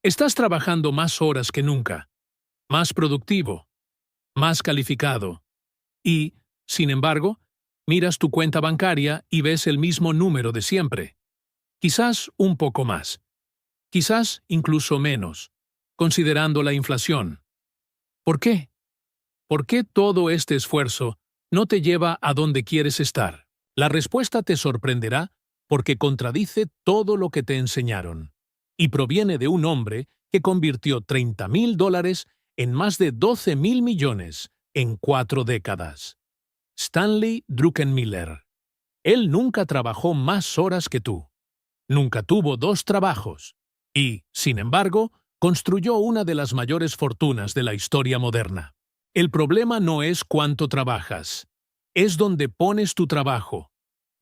Estás trabajando más horas que nunca, más productivo, más calificado. Y, sin embargo, miras tu cuenta bancaria y ves el mismo número de siempre. Quizás un poco más. Quizás incluso menos, considerando la inflación. ¿Por qué? ¿Por qué todo este esfuerzo no te lleva a donde quieres estar? La respuesta te sorprenderá porque contradice todo lo que te enseñaron. Y proviene de un hombre que convirtió $30,000 en más de 12,000 millones en 4 décadas. Stanley Druckenmiller. Él nunca trabajó más horas que tú. Nunca tuvo 2 trabajos. Y, sin embargo, construyó una de las mayores fortunas de la historia moderna. El problema no es cuánto trabajas, es dónde pones tu trabajo.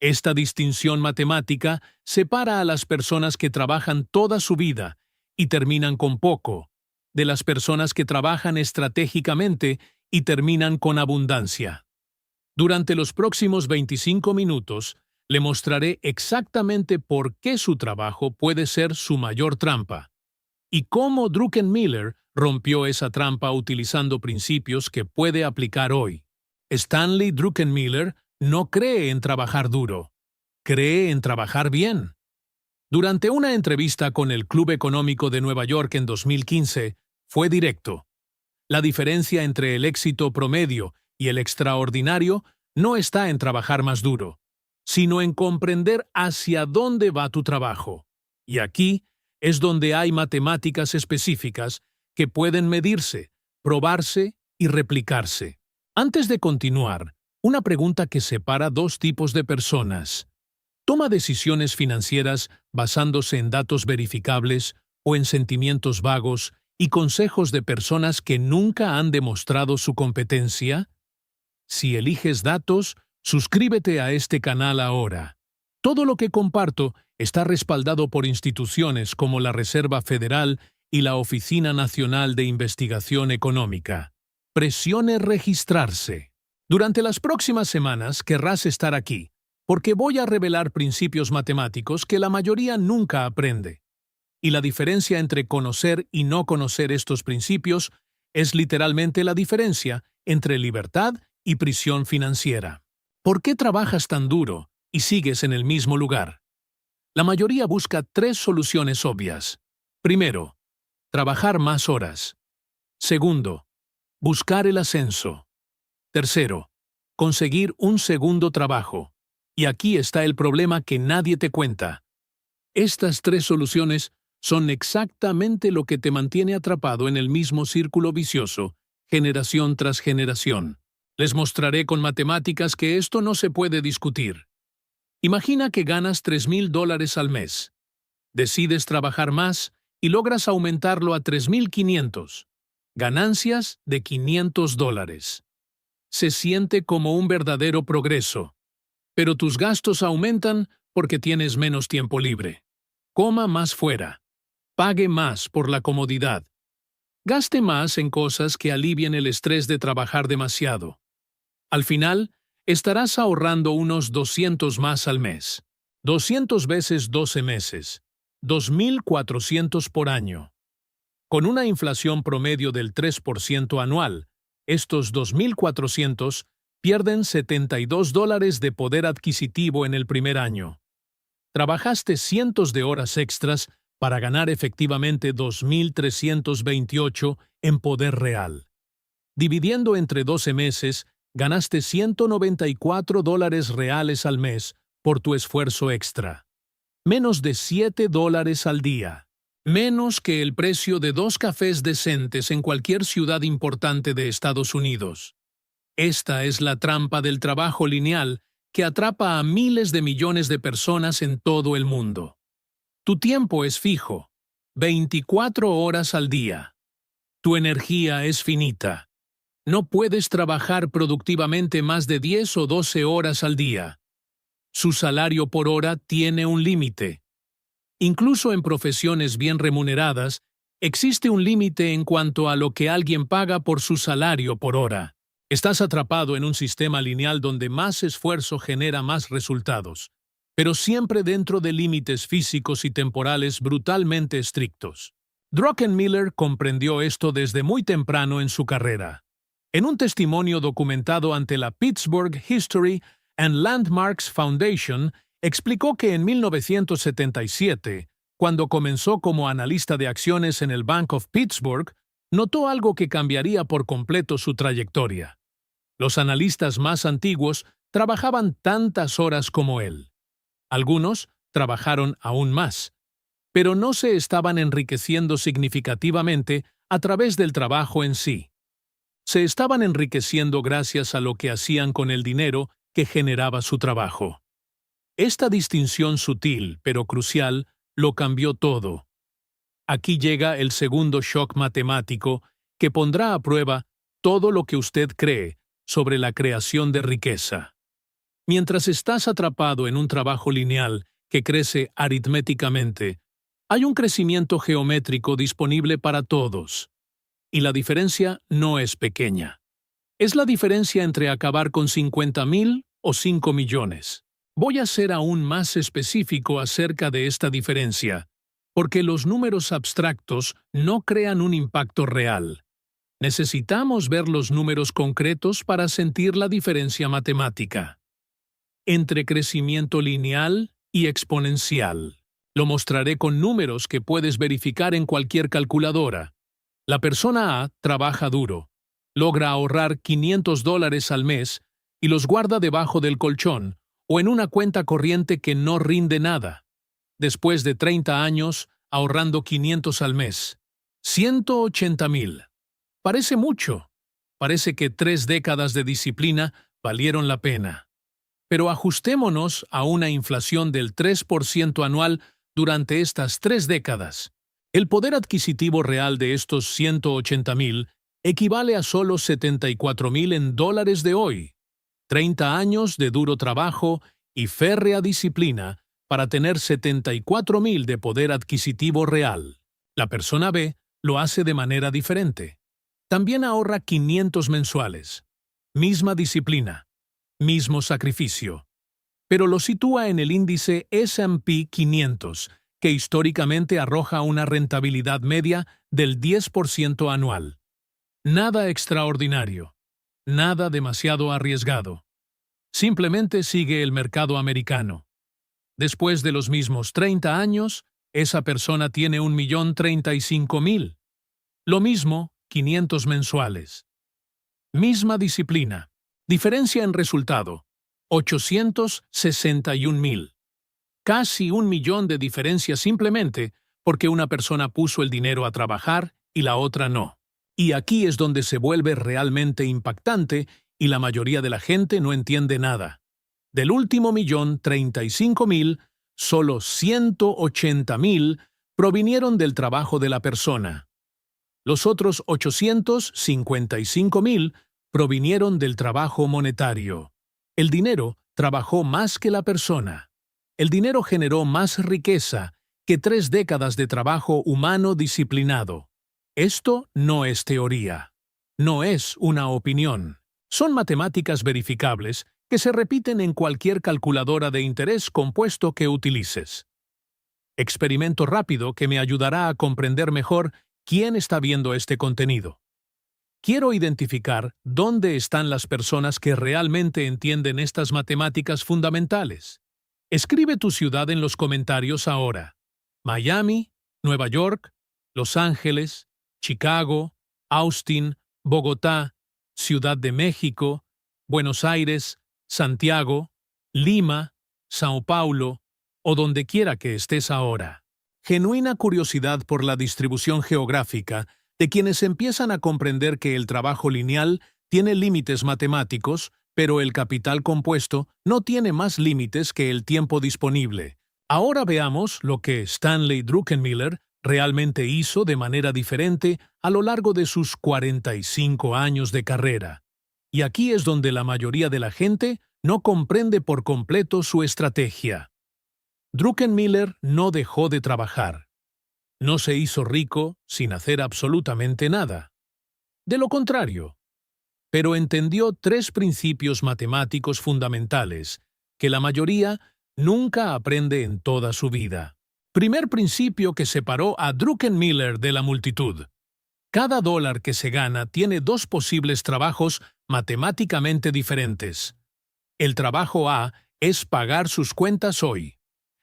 Esta distinción matemática separa a las personas que trabajan toda su vida y terminan con poco, de las personas que trabajan estratégicamente y terminan con abundancia. Durante los próximos 25 minutos, le mostraré exactamente por qué su trabajo puede ser su mayor trampa y cómo Druckenmiller rompió esa trampa utilizando principios que puede aplicar hoy. Stanley Druckenmiller no cree en trabajar duro, cree en trabajar bien. Durante una entrevista con el Club Económico de Nueva York en 2015, fue directo. La diferencia entre el éxito promedio y el extraordinario no está en trabajar más duro, sino en comprender hacia dónde va tu trabajo. Y aquí es donde hay matemáticas específicas que pueden medirse, probarse y replicarse. Antes de continuar, una pregunta que separa 2 tipos de personas. ¿Toma decisiones financieras basándose en datos verificables o en sentimientos vagos y consejos de personas que nunca han demostrado su competencia? Si eliges datos, suscríbete a este canal ahora. Todo lo que comparto está respaldado por instituciones como la Reserva Federal y la Oficina Nacional de Investigación Económica. Presione registrarse. Durante las próximas semanas querrás estar aquí, porque voy a revelar principios matemáticos que la mayoría nunca aprende. Y la diferencia entre conocer y no conocer estos principios es literalmente la diferencia entre libertad y prisión financiera. ¿Por qué trabajas tan duro y sigues en el mismo lugar? La mayoría busca 3 soluciones obvias. Primero, trabajar más horas. Segundo, buscar el ascenso. Tercero, conseguir un segundo trabajo. Y aquí está el problema que nadie te cuenta. Estas 3 soluciones son exactamente lo que te mantiene atrapado en el mismo círculo vicioso, generación tras generación. Les mostraré con matemáticas que esto no se puede discutir. Imagina que ganas $3,000 al mes. Decides trabajar más y logras aumentarlo a 3,500. Ganancias de $500. Se siente como un verdadero progreso. Pero tus gastos aumentan porque tienes menos tiempo libre. Coma más fuera. Pague más por la comodidad. Gaste más en cosas que alivien el estrés de trabajar demasiado. Al final, estarás ahorrando unos 200 más al mes. 200 veces 12 meses. 2,400 por año. Con una inflación promedio del 3% anual, estos 2,400 pierden $72 de poder adquisitivo en el primer año. Trabajaste cientos de horas extras para ganar efectivamente 2,328 en poder real. Dividiendo entre 12 meses, ganaste $194 reales al mes por tu esfuerzo extra. Menos de $7 al día. Menos que el precio de 2 cafés decentes en cualquier ciudad importante de Estados Unidos. Esta es la trampa del trabajo lineal que atrapa a miles de millones de personas en todo el mundo. Tu tiempo es fijo, 24 horas al día. Tu energía es finita. No puedes trabajar productivamente más de 10 o 12 horas al día. Su salario por hora tiene un límite. Incluso en profesiones bien remuneradas, existe un límite en cuanto a lo que alguien paga por su salario por hora. Estás atrapado en un sistema lineal donde más esfuerzo genera más resultados, pero siempre dentro de límites físicos y temporales brutalmente estrictos. Druckenmiller comprendió esto desde muy temprano en su carrera. En un testimonio documentado ante la Pittsburgh History and Landmarks Foundation, explicó que en 1977, cuando comenzó como analista de acciones en el Bank of Pittsburgh, notó algo que cambiaría por completo su trayectoria. Los analistas más antiguos trabajaban tantas horas como él. Algunos trabajaron aún más, pero no se estaban enriqueciendo significativamente a través del trabajo en sí. Se estaban enriqueciendo gracias a lo que hacían con el dinero que generaba su trabajo. Esta distinción sutil, pero crucial, lo cambió todo. Aquí llega el segundo shock matemático que pondrá a prueba todo lo que usted cree sobre la creación de riqueza. Mientras estás atrapado en un trabajo lineal que crece aritméticamente, hay un crecimiento geométrico disponible para todos. Y la diferencia no es pequeña. Es la diferencia entre acabar con 50,000 o 5 millones. Voy a ser aún más específico acerca de esta diferencia, porque los números abstractos no crean un impacto real. Necesitamos ver los números concretos para sentir la diferencia matemática entre crecimiento lineal y exponencial. Lo mostraré con números que puedes verificar en cualquier calculadora. La persona A trabaja duro, logra ahorrar $500 al mes y los guarda debajo del colchón o en una cuenta corriente que no rinde nada. Después de 30 años, ahorrando 500 al mes. 180,000. Parece mucho. Parece que 3 décadas de disciplina valieron la pena. Pero ajustémonos a una inflación del 3% anual durante estas 3 décadas. El poder adquisitivo real de estos 180,000 equivale a solo 74,000 en dólares de hoy. 30 años de duro trabajo y férrea disciplina para tener 74,000 de poder adquisitivo real. La persona B lo hace de manera diferente. También ahorra 500 mensuales. Misma disciplina. Mismo sacrificio, pero lo sitúa en el índice S&P 500, que históricamente arroja una rentabilidad media del 10% anual. Nada extraordinario, nada demasiado arriesgado. Simplemente sigue el mercado americano. Después de los mismos 30 años, esa persona tiene 1,035,000. Lo mismo, 500 mensuales. Misma disciplina. Diferencia en resultado, 861,000. Casi 1,000,000 de diferencia simplemente porque una persona puso el dinero a trabajar y la otra no. Y aquí es donde se vuelve realmente impactante y la mayoría de la gente no entiende nada. Del último 1,035,000, solo 180,000 provinieron del trabajo de la persona. Los otros 855,000 provinieron del trabajo monetario. El dinero trabajó más que la persona. El dinero generó más riqueza que 3 décadas de trabajo humano disciplinado. Esto no es teoría. No es una opinión. Son matemáticas verificables que se repiten en cualquier calculadora de interés compuesto que utilices. Experimento rápido que me ayudará a comprender mejor quién está viendo este contenido. Quiero identificar dónde están las personas que realmente entienden estas matemáticas fundamentales. Escribe tu ciudad en los comentarios ahora. Miami, Nueva York, Los Ángeles, Chicago, Austin, Bogotá, Ciudad de México, Buenos Aires, Santiago, Lima, Sao Paulo o donde quiera que estés ahora. Genuina curiosidad por la distribución geográfica de quienes empiezan a comprender que el trabajo lineal tiene límites matemáticos, pero el capital compuesto no tiene más límites que el tiempo disponible. Ahora veamos lo que Stanley Druckenmiller realmente hizo de manera diferente a lo largo de sus 45 años de carrera. Y aquí es donde la mayoría de la gente no comprende por completo su estrategia. Druckenmiller no dejó de trabajar. No se hizo rico sin hacer absolutamente nada. De lo contrario, pero entendió 3 principios matemáticos fundamentales que la mayoría nunca aprende en toda su vida. Primer principio que separó a Druckenmiller de la multitud. Cada dólar que se gana tiene dos posibles trabajos matemáticamente diferentes. El trabajo A es pagar sus cuentas hoy.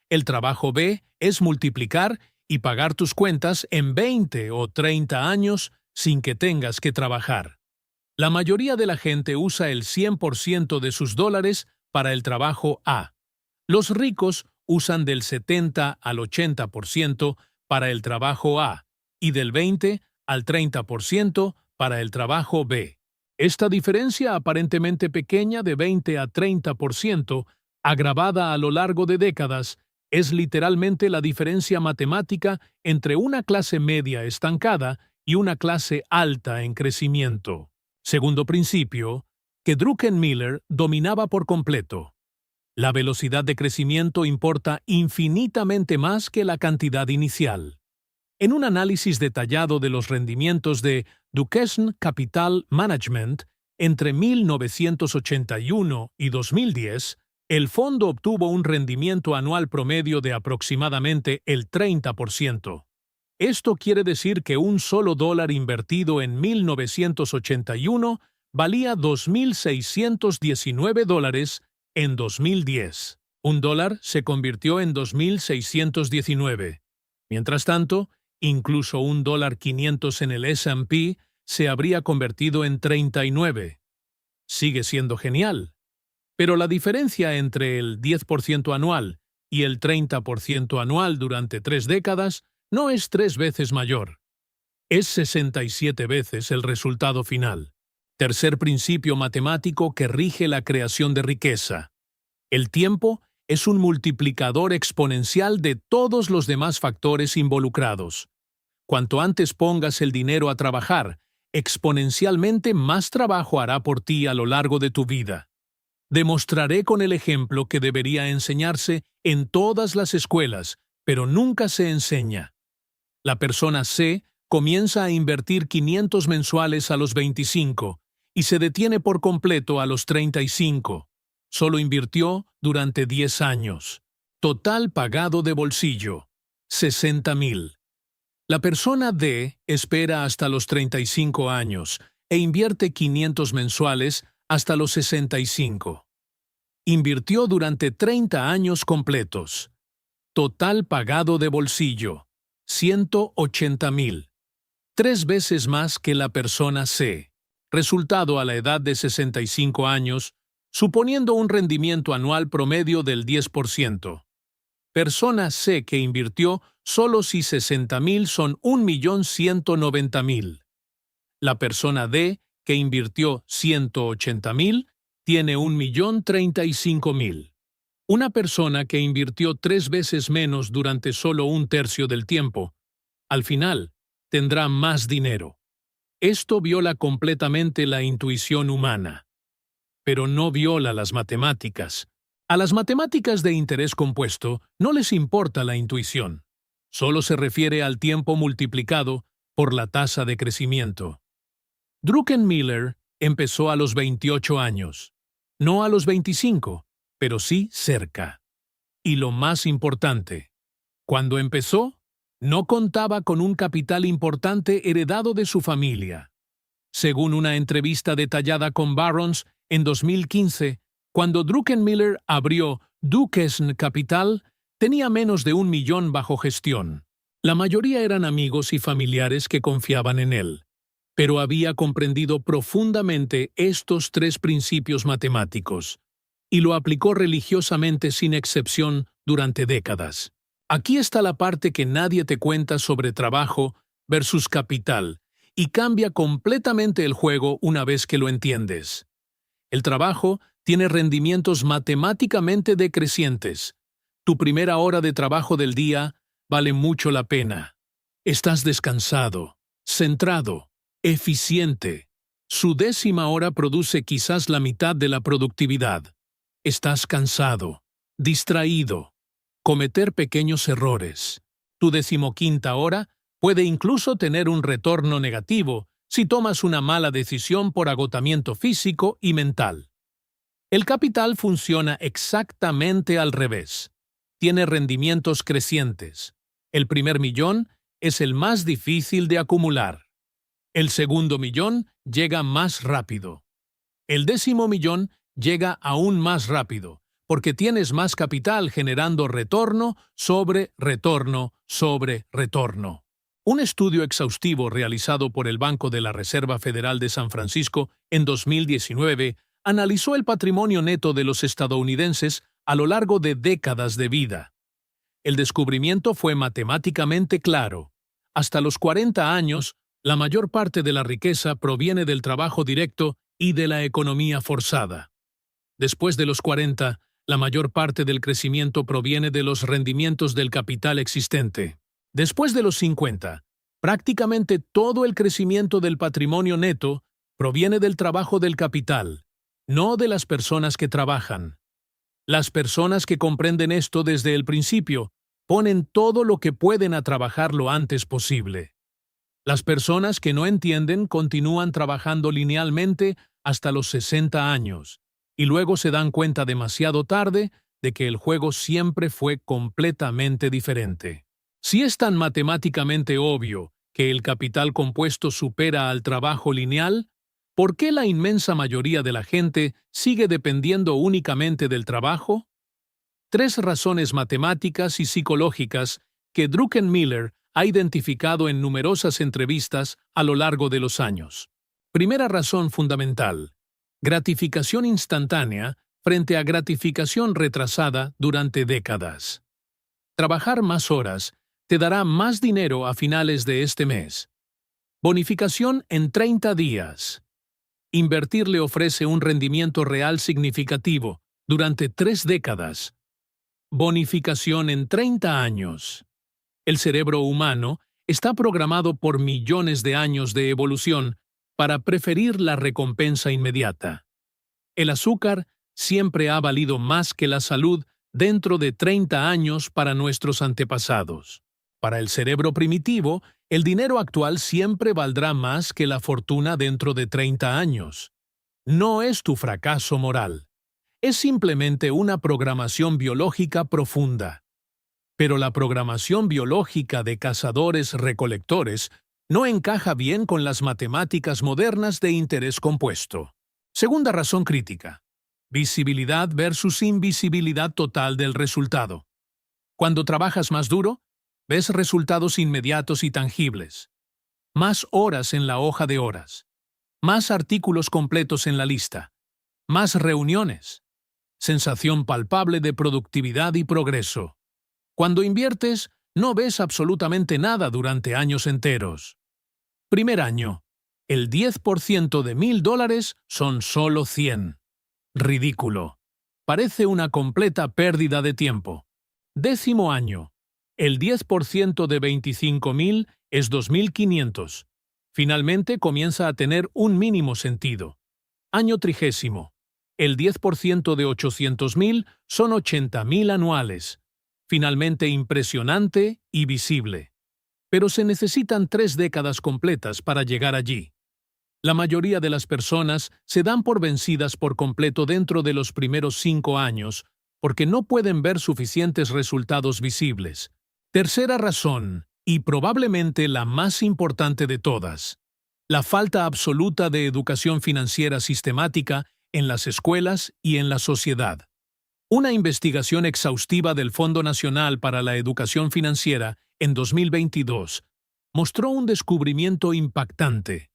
El trabajo B es multiplicar y pagar tus cuentas en 20 o 30 años sin que tengas que trabajar. La mayoría de la gente usa el 100% de sus dólares para el trabajo A. Los ricos usan del 70 al 80% para el trabajo A y del 20 al 30% para el trabajo B. Esta diferencia aparentemente pequeña de 20 a 30%, agravada a lo largo de décadas, es literalmente la diferencia matemática entre una clase media estancada y una clase alta en crecimiento. Segundo principio, que Druckenmiller dominaba por completo. La velocidad de crecimiento importa infinitamente más que la cantidad inicial. En un análisis detallado de los rendimientos de Duquesne Capital Management entre 1981 y 2010, el fondo obtuvo un rendimiento anual promedio de aproximadamente el 30%. Esto quiere decir que un solo dólar invertido en 1981 valía $2.619 en 2010. Un dólar se convirtió en 2.619. Mientras tanto, incluso un $500 en el S&P se habría convertido en 39. Sigue siendo genial. Pero la diferencia entre el 10% anual y el 30% anual durante 3 décadas no es 3 veces mayor. Es 67 veces el resultado final. Tercer principio matemático que rige la creación de riqueza. El tiempo es un multiplicador exponencial de todos los demás factores involucrados. Cuanto antes pongas el dinero a trabajar, exponencialmente más trabajo hará por ti a lo largo de tu vida. Demostraré con el ejemplo que debería enseñarse en todas las escuelas, pero nunca se enseña. La persona C comienza a invertir 500 mensuales a los 25 y se detiene por completo a los 35. Solo invirtió durante 10 años. Total pagado de bolsillo, $60,000. La persona D espera hasta los 35 años e invierte 500 mensuales hasta los 65. Invirtió durante 30 años completos. Total pagado de bolsillo, $180,000. 3 veces más que la persona C. Resultado a la edad de 65 años, suponiendo un rendimiento anual promedio del 10%. Persona C que invirtió solo si 60,000 son 1.190.000. La persona D que invirtió 180,000 tiene 1.035.000. Una persona que invirtió 3 veces menos durante solo un tercio del tiempo, al final, tendrá más dinero. Esto viola completamente la intuición humana. Pero no viola las matemáticas. A las matemáticas de interés compuesto no les importa la intuición. Solo se refiere al tiempo multiplicado por la tasa de crecimiento. Druckenmiller empezó a los 28 años. No a los 25, pero sí cerca. Y lo más importante, cuando empezó, no contaba con un capital importante heredado de su familia. Según una entrevista detallada con Barron's en 2015, cuando Druckenmiller abrió Duquesne Capital, tenía menos de 1 millón bajo gestión. La mayoría eran amigos y familiares que confiaban en él, pero había comprendido profundamente estos 3 principios matemáticos y lo aplicó religiosamente sin excepción durante décadas. Aquí está la parte que nadie te cuenta sobre trabajo versus capital y cambia completamente el juego una vez que lo entiendes. El trabajo tiene rendimientos matemáticamente decrecientes. Tu primera hora de trabajo del día vale mucho la pena. Estás descansado, centrado, eficiente. Su 10ª hora produce quizás la mitad de la productividad. Estás cansado, distraído, cometer pequeños errores. Tu 15ª hora puede incluso tener un retorno negativo si tomas una mala decisión por agotamiento físico y mental. El capital funciona exactamente al revés. Tiene rendimientos crecientes. El primer millón es el más difícil de acumular. El segundo millón llega más rápido. El 10.000.000 millón llega aún más rápido, porque tienes más capital generando retorno sobre retorno sobre retorno. Un estudio exhaustivo realizado por el Banco de la Reserva Federal de San Francisco en 2019 analizó el patrimonio neto de los estadounidenses a lo largo de décadas de vida. El descubrimiento fue matemáticamente claro. Hasta los 40 años, la mayor parte de la riqueza proviene del trabajo directo y de la economía forzada. Después de los 40, la mayor parte del crecimiento proviene de los rendimientos del capital existente. Después de los 50, prácticamente todo el crecimiento del patrimonio neto proviene del trabajo del capital, no de las personas que trabajan. Las personas que comprenden esto desde el principio ponen todo lo que pueden a trabajar lo antes posible. Las personas que no entienden continúan trabajando linealmente hasta los 60 años y luego se dan cuenta demasiado tarde de que el juego siempre fue completamente diferente. Si es tan matemáticamente obvio que el capital compuesto supera al trabajo lineal, ¿por qué la inmensa mayoría de la gente sigue dependiendo únicamente del trabajo? 3 razones matemáticas y psicológicas que Druckenmiller ha identificado en numerosas entrevistas a lo largo de los años. Primera razón fundamental: gratificación instantánea frente a gratificación retrasada durante décadas. Trabajar más horas te dará más dinero a finales de este mes. Bonificación en 30 días. Invertir le ofrece un rendimiento real significativo durante 3 décadas. Bonificación en 30 años. El cerebro humano está programado por millones de años de evolución para preferir la recompensa inmediata. El azúcar siempre ha valido más que la salud dentro de 30 años para nuestros antepasados. Para el cerebro primitivo, el dinero actual siempre valdrá más que la fortuna dentro de 30 años. No es tu fracaso moral. Es simplemente una programación biológica profunda. Pero la programación biológica de cazadores-recolectores no encaja bien con las matemáticas modernas de interés compuesto. Segunda razón crítica: visibilidad versus invisibilidad total del resultado. Cuando trabajas más duro, ves resultados inmediatos y tangibles. Más horas en la hoja de horas. Más artículos completos en la lista. Más reuniones. Sensación palpable de productividad y progreso. Cuando inviertes, no ves absolutamente nada durante años enteros. Primer año. El 10% de $1,000 son solo 100. Ridículo. Parece una completa pérdida de tiempo. 10º año. El 10% de 25.000 es 2.500. Finalmente comienza a tener un mínimo sentido. Año 30. El 10% de 800.000 son 80.000 anuales. Finalmente impresionante y visible. Pero se necesitan 3 décadas completas para llegar allí. La mayoría de las personas se dan por vencidas por completo dentro de los primeros 5 años porque no pueden ver suficientes resultados visibles. Tercera razón, y probablemente la más importante de todas: la falta absoluta de educación financiera sistemática en las escuelas y en la sociedad. Una investigación exhaustiva del Fondo Nacional para la Educación Financiera en 2022 mostró un descubrimiento impactante.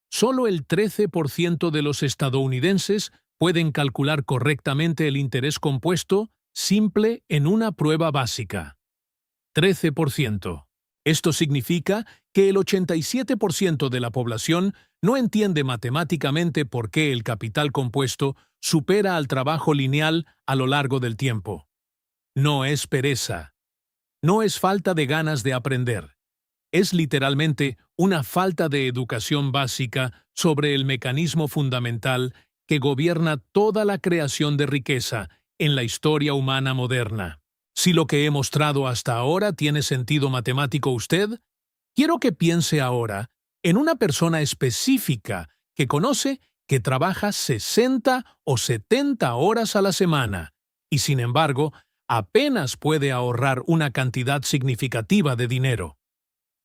Solo el 13% de los estadounidenses pueden calcular correctamente el interés compuesto simple en una prueba básica. 13%. Esto significa que el 87% de la población no entiende matemáticamente por qué el capital compuesto supera al trabajo lineal a lo largo del tiempo. No es pereza. No es falta de ganas de aprender. Es literalmente una falta de educación básica sobre el mecanismo fundamental que gobierna toda la creación de riqueza en la historia humana moderna. Si lo que he mostrado hasta ahora tiene sentido matemático usted, quiero que piense ahora en una persona específica que conoce que trabaja 60 o 70 horas a la semana y, sin embargo, apenas puede ahorrar una cantidad significativa de dinero.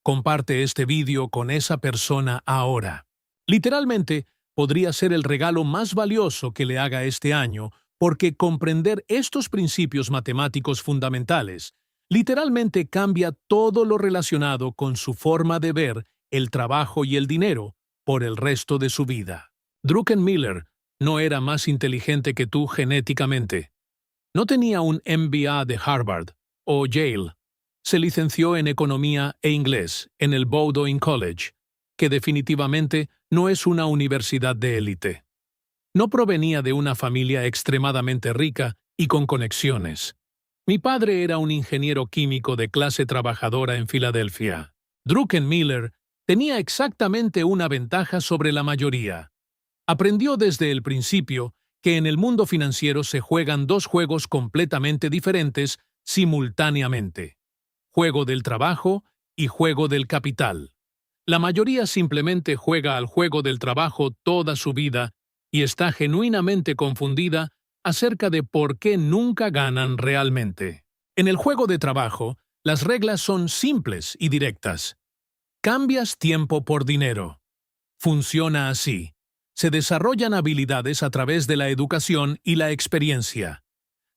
Comparte este vídeo con esa persona ahora. Literalmente, podría ser el regalo más valioso que le haga este año, porque comprender estos principios matemáticos fundamentales literalmente cambia todo lo relacionado con su forma de ver el trabajo y el dinero por el resto de su vida. Druckenmiller no era más inteligente que tú genéticamente. No tenía un MBA de Harvard o Yale. Se licenció en Economía e Inglés en el Bowdoin College, que definitivamente no es una universidad de élite. No provenía de una familia extremadamente rica y con conexiones. Mi padre era un ingeniero químico de clase trabajadora en Filadelfia. Druckenmiller tenía exactamente una ventaja sobre la mayoría. Aprendió desde el principio que en el mundo financiero se juegan dos juegos completamente diferentes simultáneamente: juego del trabajo y juego del capital. La mayoría simplemente juega al juego del trabajo toda su vida y está genuinamente confundida acerca de por qué nunca ganan realmente. En el juego de trabajo, las reglas son simples y directas. Cambias tiempo por dinero. Funciona así. Se desarrollan habilidades a través de la educación y la experiencia.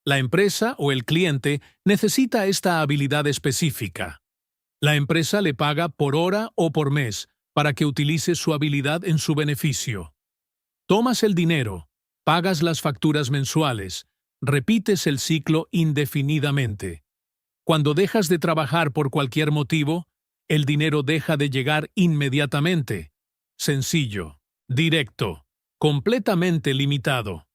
La empresa o el cliente necesita esta habilidad específica. La empresa le paga por hora o por mes para que utilice su habilidad en su beneficio. Tomas el dinero, pagas las facturas mensuales, repites el ciclo indefinidamente. Cuando dejas de trabajar por cualquier motivo, el dinero deja de llegar inmediatamente. Sencillo, directo, completamente limitado.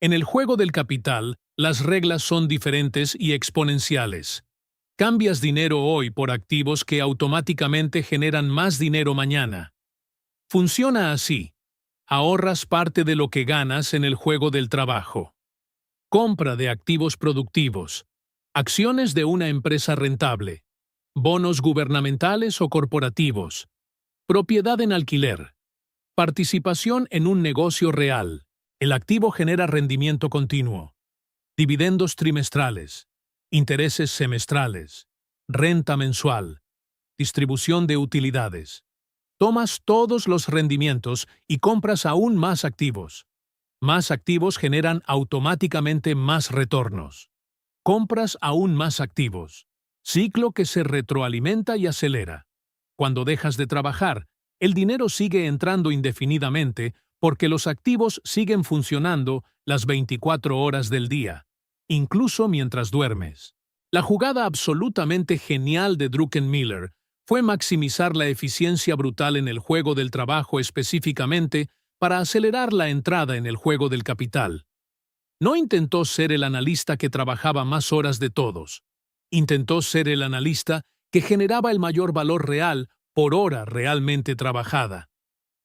En el juego del capital, las reglas son diferentes y exponenciales. Cambias dinero hoy por activos que automáticamente generan más dinero mañana. Funciona así. Ahorras parte de lo que ganas en el juego del trabajo. Compra de activos productivos. Acciones de una empresa rentable. Bonos gubernamentales o corporativos. Propiedad en alquiler. Participación en un negocio real. El activo genera rendimiento continuo. Dividendos trimestrales. Intereses semestrales. Renta mensual. Distribución de utilidades. Tomas todos los rendimientos y compras aún más activos. Más activos generan automáticamente más retornos. Compras aún más activos. Ciclo que se retroalimenta y acelera. Cuando dejas de trabajar, el dinero sigue entrando indefinidamente porque los activos siguen funcionando las 24 horas del día, incluso mientras duermes. La jugada absolutamente genial de Druckenmiller fue maximizar la eficiencia brutal en el juego del trabajo específicamente para acelerar la entrada en el juego del capital. No intentó ser el analista que trabajaba más horas de todos. Intentó ser el analista que generaba el mayor valor real por hora realmente trabajada.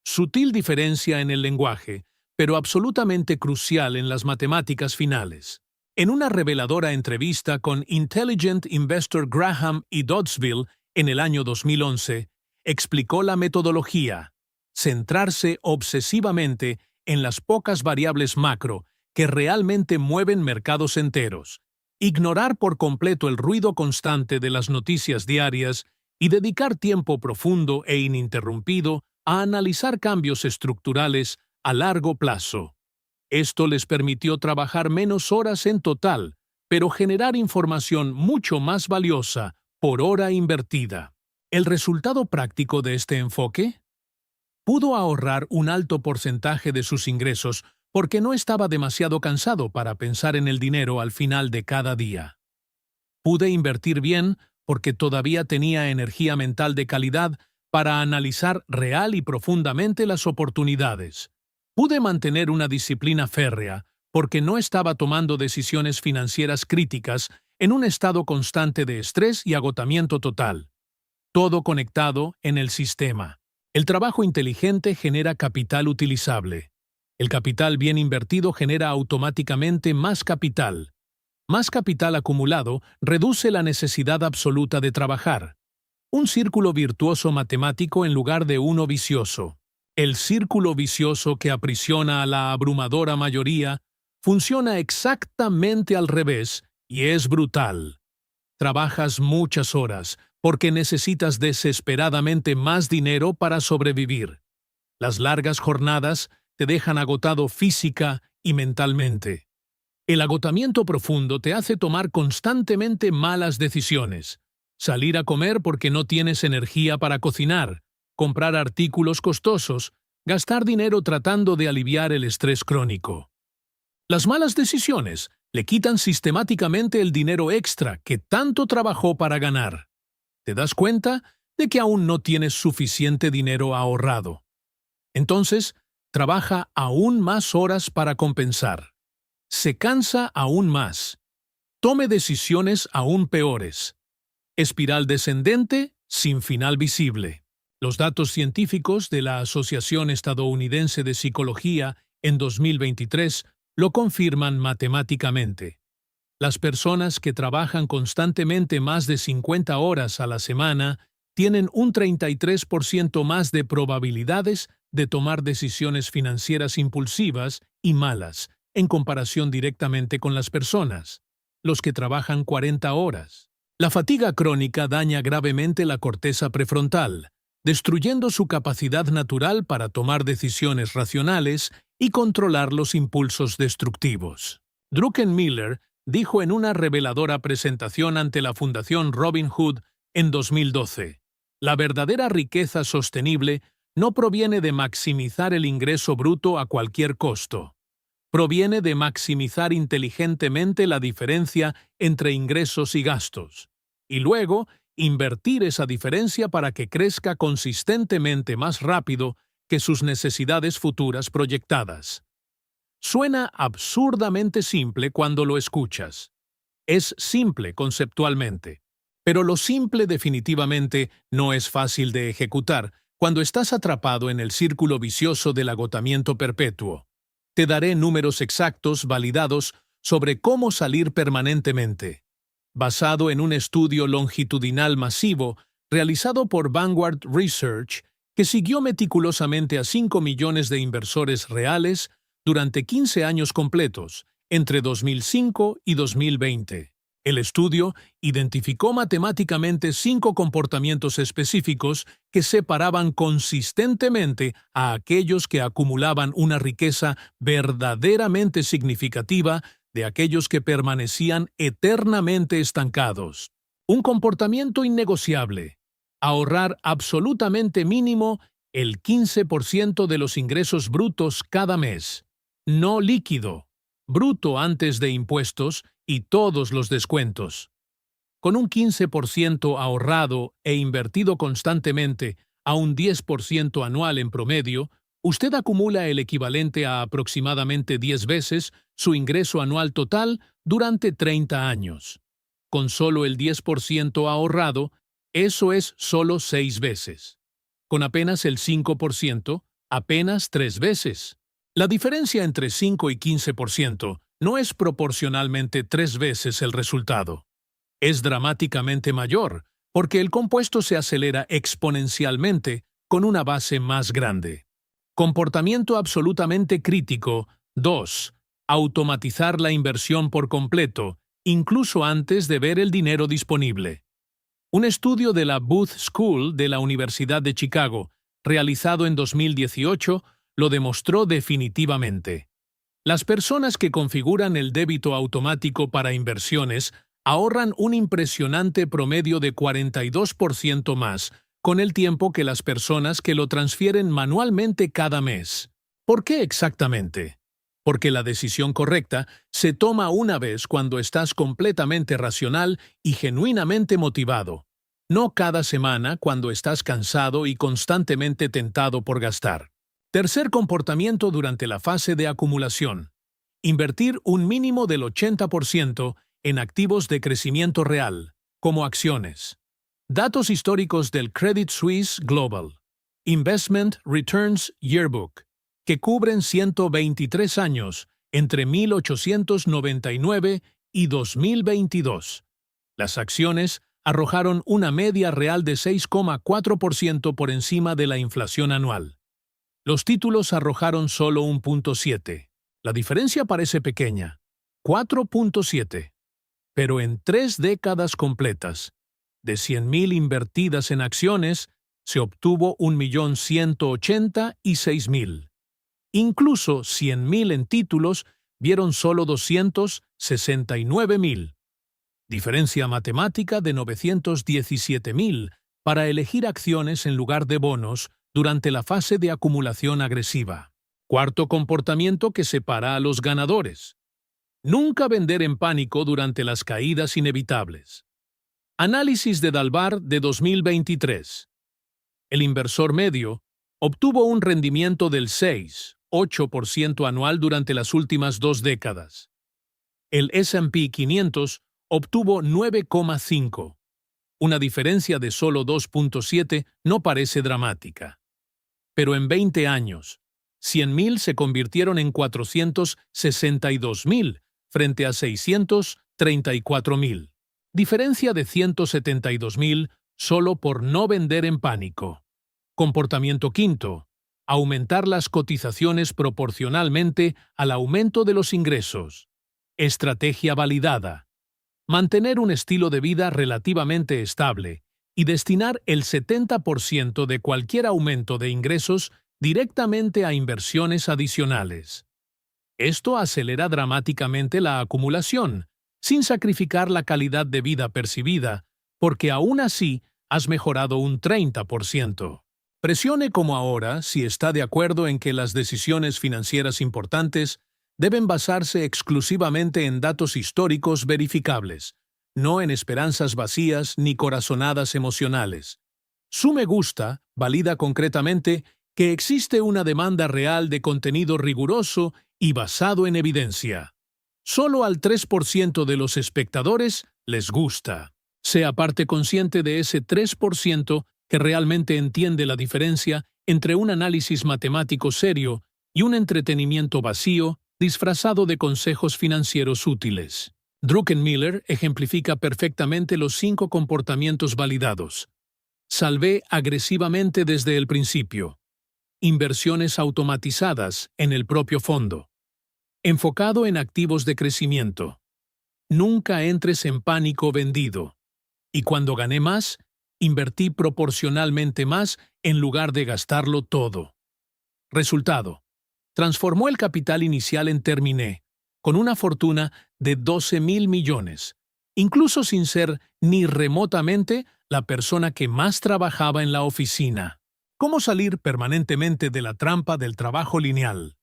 Sutil diferencia en el lenguaje, pero absolutamente crucial en las matemáticas finales. En una reveladora entrevista con Intelligent Investor Graham y Doddsville en el año 2011, explicó la metodología: centrarse obsesivamente en las pocas variables macro que realmente mueven mercados enteros, ignorar por completo el ruido constante de las noticias diarias y dedicar tiempo profundo e ininterrumpido a analizar cambios estructurales a largo plazo. Esto les permitió trabajar menos horas en total, pero generar información mucho más valiosa por hora invertida. ¿El resultado práctico de este enfoque? Pudo ahorrar un alto porcentaje de sus ingresos porque no estaba demasiado cansado para pensar en el dinero al final de cada día. Pude invertir bien porque todavía tenía energía mental de calidad para analizar real y profundamente las oportunidades. Pude mantener una disciplina férrea porque no estaba tomando decisiones financieras críticas en un estado constante de estrés y agotamiento total. Todo conectado en el sistema. El trabajo inteligente genera capital utilizable. El capital bien invertido genera automáticamente más capital. Más capital acumulado reduce la necesidad absoluta de trabajar. Un círculo virtuoso matemático en lugar de uno vicioso. El círculo vicioso que aprisiona a la abrumadora mayoría funciona exactamente al revés Y es brutal. Trabajas muchas horas porque necesitas desesperadamente más dinero para sobrevivir. Las largas jornadas te dejan agotado física y mentalmente. El agotamiento profundo te hace tomar constantemente malas decisiones. Salir a comer porque no tienes energía para cocinar, comprar artículos costosos, gastar dinero tratando de aliviar el estrés crónico. Las malas decisiones le quitan sistemáticamente el dinero extra que tanto trabajó para ganar. ¿Te das cuenta de que aún no tienes suficiente dinero ahorrado? Entonces, trabaja aún más horas para compensar. Se cansa aún más. Tome decisiones aún peores. Espiral descendente sin final visible. Los datos científicos de la Asociación Estadounidense de Psicología en 2023 lo confirman matemáticamente. Las personas que trabajan constantemente más de 50 horas a la semana tienen un 33% más de probabilidades de tomar decisiones financieras impulsivas y malas, en comparación directamente con las personas, los que trabajan 40 horas. La fatiga crónica daña gravemente la corteza prefrontal, destruyendo su capacidad natural para tomar decisiones racionales y controlar los impulsos destructivos. Druckenmiller dijo en una reveladora presentación ante la Fundación Robin Hood en 2012, la verdadera riqueza sostenible no proviene de maximizar el ingreso bruto a cualquier costo. Proviene de maximizar inteligentemente la diferencia entre ingresos y gastos, y luego invertir esa diferencia para que crezca consistentemente más rápido que sus necesidades futuras proyectadas. Suena absurdamente simple cuando lo escuchas. Es simple conceptualmente, pero lo simple definitivamente no es fácil de ejecutar cuando estás atrapado en el círculo vicioso del agotamiento perpetuo. Te daré números exactos validados sobre cómo salir permanentemente. Basado en un estudio longitudinal masivo realizado por Vanguard Research, que siguió meticulosamente a 5 millones de inversores reales durante 15 años completos, entre 2005 y 2020. El estudio identificó matemáticamente 5 comportamientos específicos que separaban consistentemente a aquellos que acumulaban una riqueza verdaderamente significativa de aquellos que permanecían eternamente estancados. Un comportamiento innegociable: ahorrar absolutamente mínimo el 15% de los ingresos brutos cada mes. No líquido, bruto antes de impuestos y todos los descuentos. Con un 15% ahorrado e invertido constantemente a un 10% anual en promedio, usted acumula el equivalente a aproximadamente 10 veces su ingreso anual total durante 30 años. Con solo el 10% ahorrado, eso es solo 6 veces. Con apenas el 5%, apenas 3 veces. La diferencia entre 5 y 15% no es proporcionalmente 3 veces el resultado. Es dramáticamente mayor, porque el compuesto se acelera exponencialmente con una base más grande. Comportamiento absolutamente crítico. 2. Automatizar la inversión por completo, incluso antes de ver el dinero disponible. Un estudio de la Booth School de la Universidad de Chicago, realizado en 2018, lo demostró definitivamente. Las personas que configuran el débito automático para inversiones ahorran un impresionante promedio de 42% más con el tiempo que las personas que lo transfieren manualmente cada mes. ¿Por qué exactamente? Porque la decisión correcta se toma una vez cuando estás completamente racional y genuinamente motivado, no cada semana cuando estás cansado y constantemente tentado por gastar. Tercer comportamiento durante la fase de acumulación: invertir un mínimo del 80% en activos de crecimiento real, como acciones. Datos históricos del Credit Suisse Global Investment Returns Yearbook, que cubren 123 años, entre 1899 y 2022. Las acciones arrojaron una media real de 6,4% por encima de la inflación anual. Los títulos arrojaron solo 1,7%. La diferencia parece pequeña: 4,7%. pero en 3 décadas completas, de 100,000 invertidas en acciones, se obtuvo 1,186,000. Incluso 100,000 en títulos vieron solo 269,000. Diferencia matemática de 917,000 para elegir acciones en lugar de bonos durante la fase de acumulación agresiva. Cuarto comportamiento que separa a los ganadores. Nunca vender en pánico durante las caídas inevitables. Análisis de Dalbar de 2023. El inversor medio obtuvo un rendimiento del 6,8% anual durante las últimas 2 décadas. El S&P 500 obtuvo 9,5%. Una diferencia de solo 2,7 no parece dramática. Pero en 20 años, 100,000 se convirtieron en 462,000 frente a 634,000. Diferencia de 172,000 solo por no vender en pánico. Comportamiento quinto. Aumentar las cotizaciones proporcionalmente al aumento de los ingresos. Estrategia validada. Mantener un estilo de vida relativamente estable y destinar el 70% de cualquier aumento de ingresos directamente a inversiones adicionales. Esto acelera dramáticamente la acumulación, sin sacrificar la calidad de vida percibida, porque aún así has mejorado un 30%. Presione como ahora si está de acuerdo en que las decisiones financieras importantes deben basarse exclusivamente en datos históricos verificables, no en esperanzas vacías ni corazonadas emocionales. Su me gusta valida concretamente que existe una demanda real de contenido riguroso y basado en evidencia. Solo al 3% de los espectadores les gusta. Sea parte consciente de ese 3% que realmente entiende la diferencia entre un análisis matemático serio y un entretenimiento vacío disfrazado de consejos financieros útiles. Druckenmiller ejemplifica perfectamente los 5 comportamientos validados. Salvé agresivamente desde el principio. Inversiones automatizadas en el propio fondo. Enfocado en activos de crecimiento. Nunca entres en pánico vendido. Y cuando gané más, invertí proporcionalmente más en lugar de gastarlo todo. Resultado. Transformó el capital inicial en Terminé, con una fortuna de 12,000 millones, incluso sin ser ni remotamente la persona que más trabajaba en la oficina. ¿Cómo salir permanentemente de la trampa del trabajo lineal?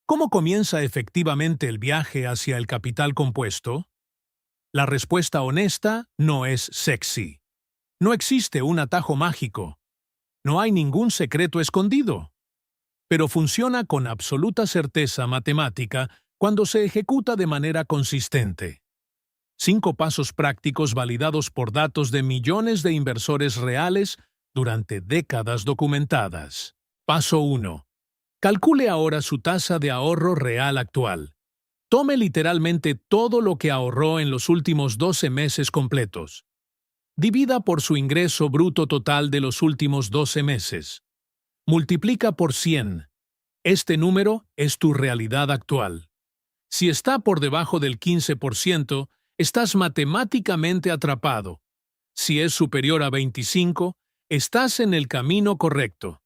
¿Cómo comienza efectivamente el viaje hacia el capital compuesto? La respuesta honesta no es sexy. No existe un atajo mágico. No hay ningún secreto escondido. Pero funciona con absoluta certeza matemática cuando se ejecuta de manera consistente. 5 pasos prácticos validados por datos de millones de inversores reales durante décadas documentadas. Paso 1. Calcule ahora su tasa de ahorro real actual. Tome literalmente todo lo que ahorró en los últimos 12 meses completos. Divida por su ingreso bruto total de los últimos 12 meses. Multiplica por 100. Este número es tu realidad actual. Si está por debajo del 15%, estás matemáticamente atrapado. Si es superior a 25, estás en el camino correcto.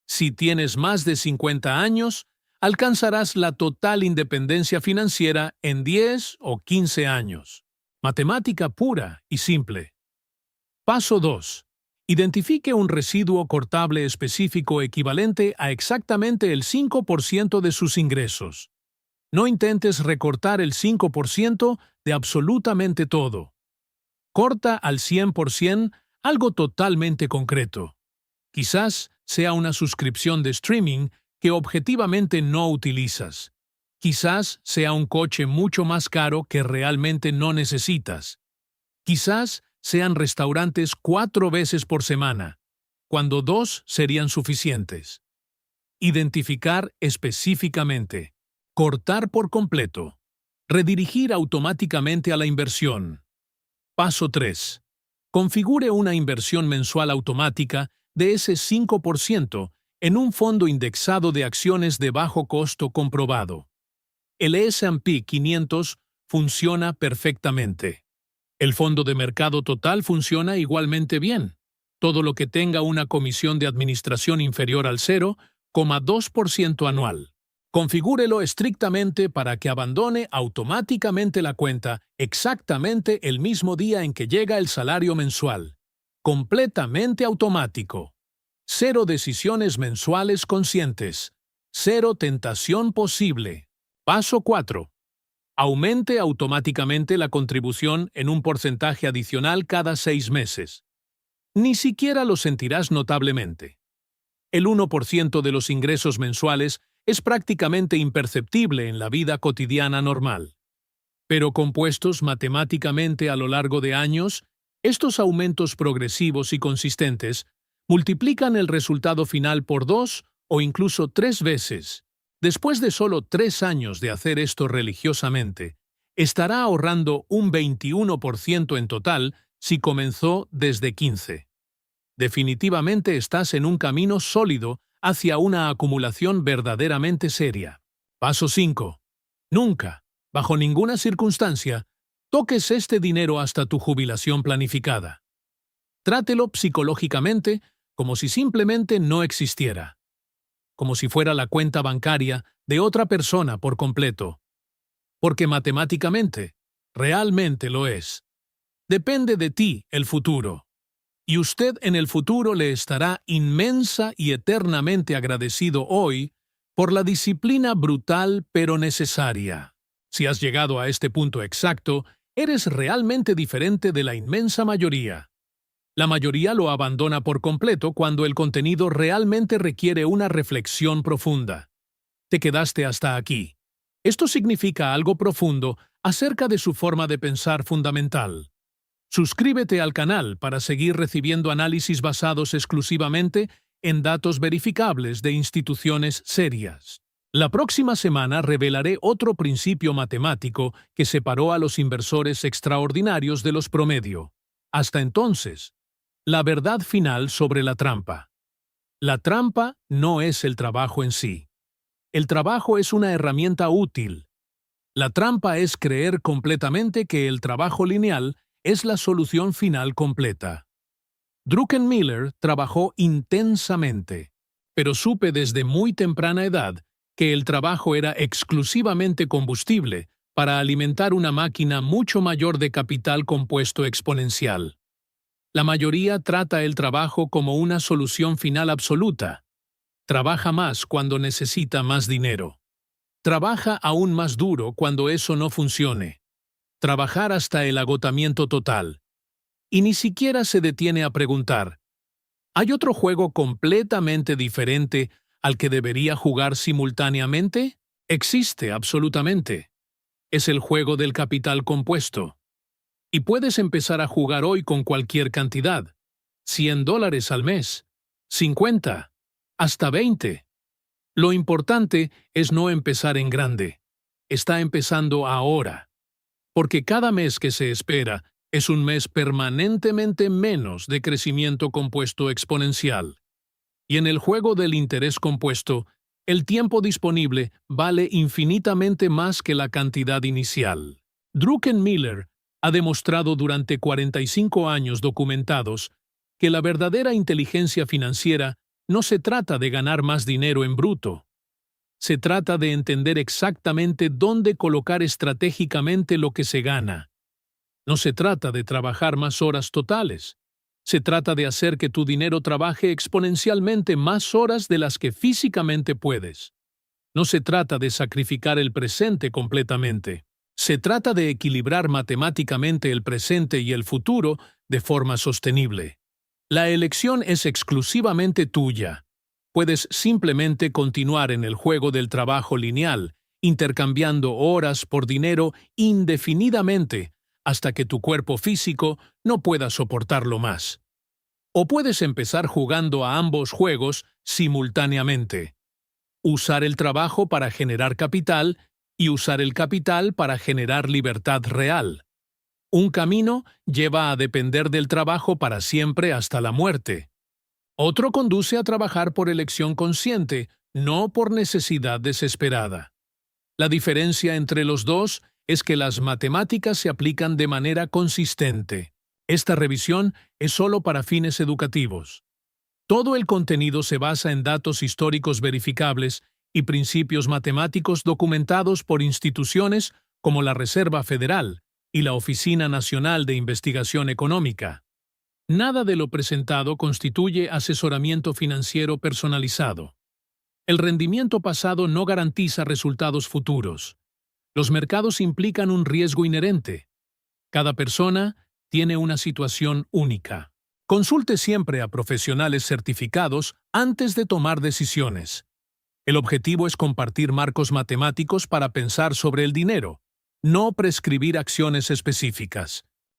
Si tienes más de 50 años, alcanzarás la total independencia financiera en 10 o 15 años. Matemática pura y simple. Paso 2. Identifique un residuo cortable específico equivalente a exactamente el 5% de sus ingresos. No intentes recortar el 5% de absolutamente todo. Corta al 100% algo totalmente concreto. Quizás sea una suscripción de streaming que objetivamente no utilizas. Quizás sea un coche mucho más caro que realmente no necesitas. Quizás sean restaurantes 4 veces por semana, cuando 2 serían suficientes. Identificar específicamente. Cortar por completo. Redirigir automáticamente a la inversión. Paso 3. Configure una inversión mensual automática de ese 5% en un fondo indexado de acciones de bajo costo comprobado. El S&P 500 funciona perfectamente. El fondo de mercado total funciona igualmente bien. Todo lo que tenga una comisión de administración inferior al 0,2% anual. Configúrelo estrictamente para que abandone automáticamente la cuenta exactamente el mismo día en que llega el salario mensual. Completamente automático. Cero decisiones mensuales conscientes. Cero tentación posible. Paso 4. Aumente automáticamente la contribución en un porcentaje adicional cada 6 meses. Ni siquiera lo sentirás notablemente. El 1% de los ingresos mensuales es prácticamente imperceptible en la vida cotidiana normal. Pero compuestos matemáticamente a lo largo de años, estos aumentos progresivos y consistentes multiplican el resultado final por 2 o incluso 3 veces. Después de solo 3 años de hacer esto religiosamente, estará ahorrando un 21% en total si comenzó desde 15. Definitivamente estás en un camino sólido hacia una acumulación verdaderamente seria. Paso 5. Nunca, bajo ninguna circunstancia, toques este dinero hasta tu jubilación planificada. Trátelo psicológicamente como si simplemente no existiera, como si fuera la cuenta bancaria de otra persona por completo. Porque matemáticamente, realmente lo es. Depende de ti el futuro. Y usted en el futuro le estará inmensa y eternamente agradecido hoy por la disciplina brutal pero necesaria. Si has llegado a este punto exacto, eres realmente diferente de la inmensa mayoría. La mayoría lo abandona por completo cuando el contenido realmente requiere una reflexión profunda. Te quedaste hasta aquí. Esto significa algo profundo acerca de su forma de pensar fundamental. Suscríbete al canal para seguir recibiendo análisis basados exclusivamente en datos verificables de instituciones serias. La próxima semana revelaré otro principio matemático que separó a los inversores extraordinarios de los promedio. Hasta entonces, la verdad final sobre la trampa. La trampa no es el trabajo en sí. El trabajo es una herramienta útil. La trampa es creer completamente que el trabajo lineal es la solución final completa. Druckenmiller trabajó intensamente, pero supe desde muy temprana edad que el trabajo era exclusivamente combustible para alimentar una máquina mucho mayor de capital compuesto exponencial. La mayoría trata el trabajo como una solución final absoluta. Trabaja más cuando necesita más dinero. Trabaja aún más duro cuando eso no funcione. Trabajar hasta el agotamiento total. Y ni siquiera se detiene a preguntar, ¿hay otro juego completamente diferente al que debería jugar simultáneamente? Existe, absolutamente. Es el juego del capital compuesto. Y puedes empezar a jugar hoy con cualquier cantidad. $100 al mes, 50, hasta 20. Lo importante es no empezar en grande. Está empezando ahora. Porque cada mes que se espera es un mes permanentemente menos de crecimiento compuesto exponencial. Y en el juego del interés compuesto, el tiempo disponible vale infinitamente más que la cantidad inicial. Druckenmiller ha demostrado durante 45 años documentados que la verdadera inteligencia financiera no se trata de ganar más dinero en bruto. Se trata de entender exactamente dónde colocar estratégicamente lo que se gana. No se trata de trabajar más horas totales. Se trata de hacer que tu dinero trabaje exponencialmente más horas de las que físicamente puedes. No se trata de sacrificar el presente completamente. Se trata de equilibrar matemáticamente el presente y el futuro de forma sostenible. La elección es exclusivamente tuya. Puedes simplemente continuar en el juego del trabajo lineal, intercambiando horas por dinero indefinidamente hasta que tu cuerpo físico no pueda soportarlo más. O puedes empezar jugando a ambos juegos simultáneamente. Usar el trabajo para generar capital y usar el capital para generar libertad real. Un camino lleva a depender del trabajo para siempre hasta la muerte. Otro conduce a trabajar por elección consciente, no por necesidad desesperada. La diferencia entre los dos es que las matemáticas se aplican de manera consistente. Esta revisión es solo para fines educativos. Todo el contenido se basa en datos históricos verificables y principios matemáticos documentados por instituciones como la Reserva Federal y la Oficina Nacional de Investigación Económica. Nada de lo presentado constituye asesoramiento financiero personalizado. El rendimiento pasado no garantiza resultados futuros. Los mercados implican un riesgo inherente. Cada persona tiene una situación única. Consulte siempre a profesionales certificados antes de tomar decisiones. El objetivo es compartir marcos matemáticos para pensar sobre el dinero, no prescribir acciones específicas.